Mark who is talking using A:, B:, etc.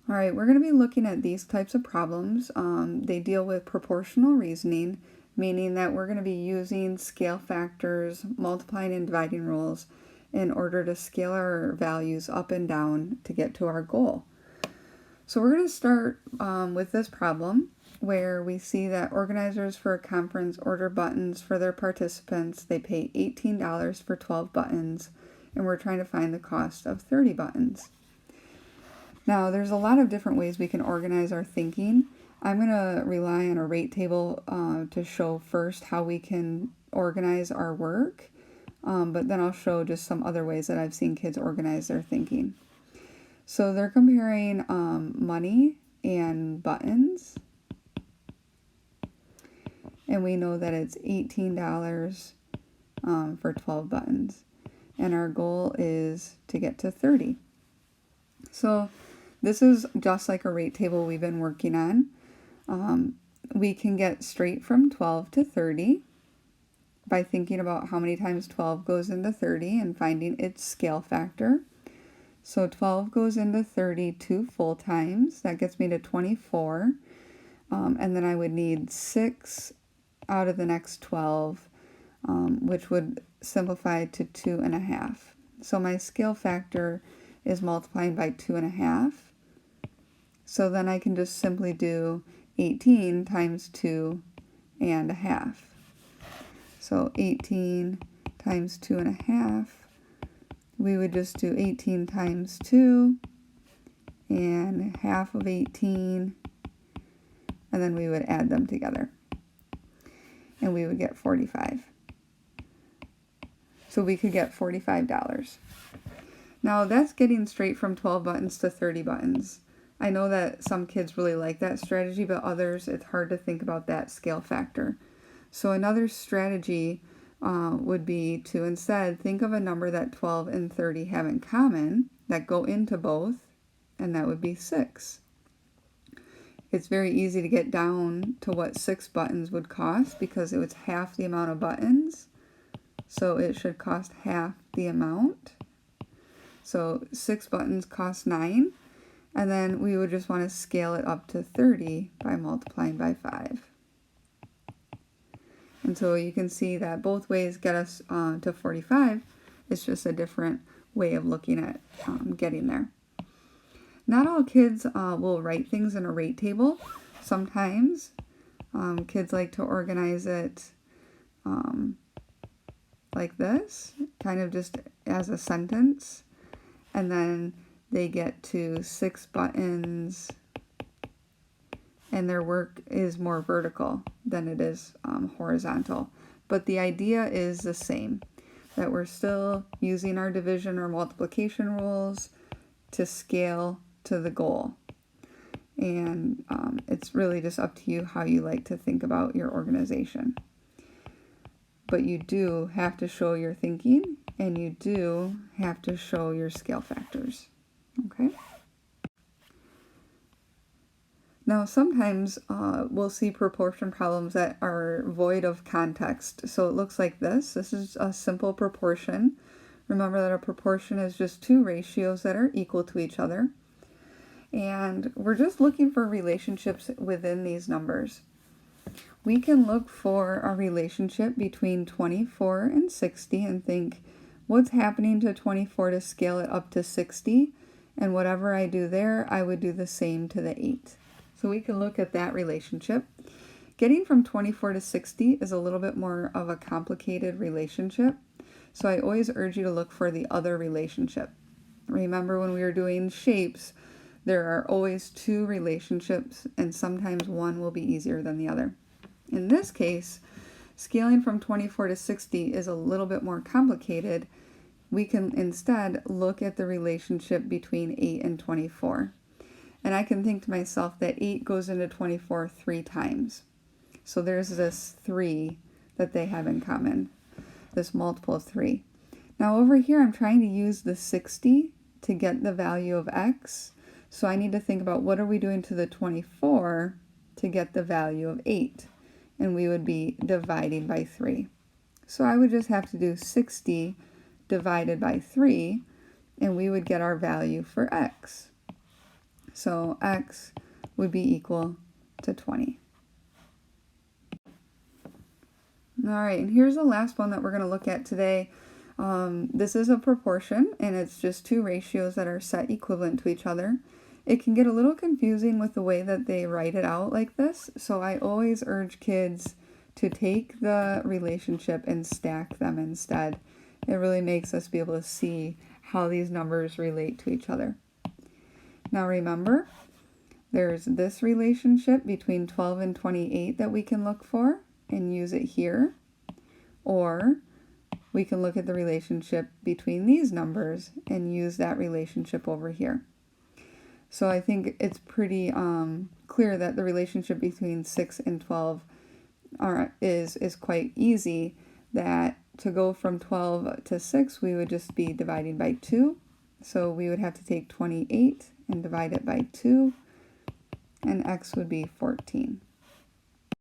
A: All right, we're going to be looking at these types of problems. They deal with proportional reasoning, meaning that we're going to be using scale factors, multiplying and dividing rules in order to scale our values up and down to get to our goal. So we're going to start with this problem where we see that organizers for a conference order buttons for their participants. They pay $18 for 12 buttons, and we're trying to find the cost of 30 buttons. Now, there's a lot of different ways we can organize our thinking. I'm going to rely on a rate table to show first how we can organize our work, but then I'll show just some other ways that I've seen kids organize their thinking. So they're comparing money and buttons, and we know that it's $18 for 12 buttons, and our goal is to get to 30. So this is just like a rate table we've been working on. We can get straight from 12 to 30 by thinking about how many times 12 goes into 30 and finding its scale factor. So 12 goes into 30 2 full times. That gets me to 24. And then I would need 6 out of the next 12, which would simplify to 2.5. So my scale factor is multiplying by 2.5. So then I can just simply do 18 times 2.5. So 18 times 2.5, we would just do 18 times 2 and half of 18, and then we would add them together, and we would get 45. So we could get $45. Now that's getting straight from 12 buttons to 30 buttons. I know that some kids really like that strategy, but others, it's hard to think about that scale factor. So another strategy would be to instead think of a number that 12 and 30 have in common that go into both, and that would be 6. It's very easy to get down to what 6 buttons would cost because it was half the amount of buttons, so it should cost half the amount. So 6 buttons cost 9. And then we would just want to scale it up to 30 by multiplying by 5. And so you can see that both ways get us to 45. It's just a different way of looking at getting there. Not all kids will write things in a rate table. Sometimes kids like to organize it like this, kind of just as a sentence. And then they get to 6 buttons, and their work is more vertical than it is horizontal. But the idea is the same, that we're still using our division or multiplication rules to scale to the goal. And it's really just up to you how you like to think about your organization. But you do have to show your thinking, and you do have to show your scale factors. Okay. Now, sometimes we'll see proportion problems that are void of context. So it looks like this. This is a simple proportion. Remember that a proportion is just 2 ratios that are equal to each other. And we're just looking for relationships within these numbers. We can look for a relationship between 24 and 60 and think, what's happening to 24 to scale it up to 60? And whatever I do there, I would do the same to the 8. So we can look at that relationship. Getting from 24 to 60 is a little bit more of a complicated relationship. So I always urge you to look for the other relationship. Remember when we were doing shapes, there are always 2 relationships, and sometimes one will be easier than the other. In this case, scaling from 24 to 60 is a little bit more complicated. We can instead look at the relationship between 8 and 24. And I can think to myself that 8 goes into 24 3 times. So there's this 3 that they have in common, this multiple of 3. Now over here, I'm trying to use the 60 to get the value of x. So I need to think about what are we doing to the 24 to get the value of 8. And we would be dividing by 3. So I would just have to do 60 divided by 3, and we would get our value for x. So x would be equal to 20. All right, and here's the last one that we're going to look at today. This is a proportion, and it's just two ratios that are set equivalent to each other. It can get a little confusing with the way that they write it out like this, so I always urge kids to take the relationship and stack them instead. It really makes us be able to see how these numbers relate to each other. Now remember, there's this relationship between 12 and 28 that we can look for and use it here, or we can look at the relationship between these numbers and use that relationship over here. So I think it's pretty clear that the relationship between 6 and 12 is quite easy, that to go from 12 to 6, we would just be dividing by 2. So we would have to take 28 and divide it by 2, and x would be 14.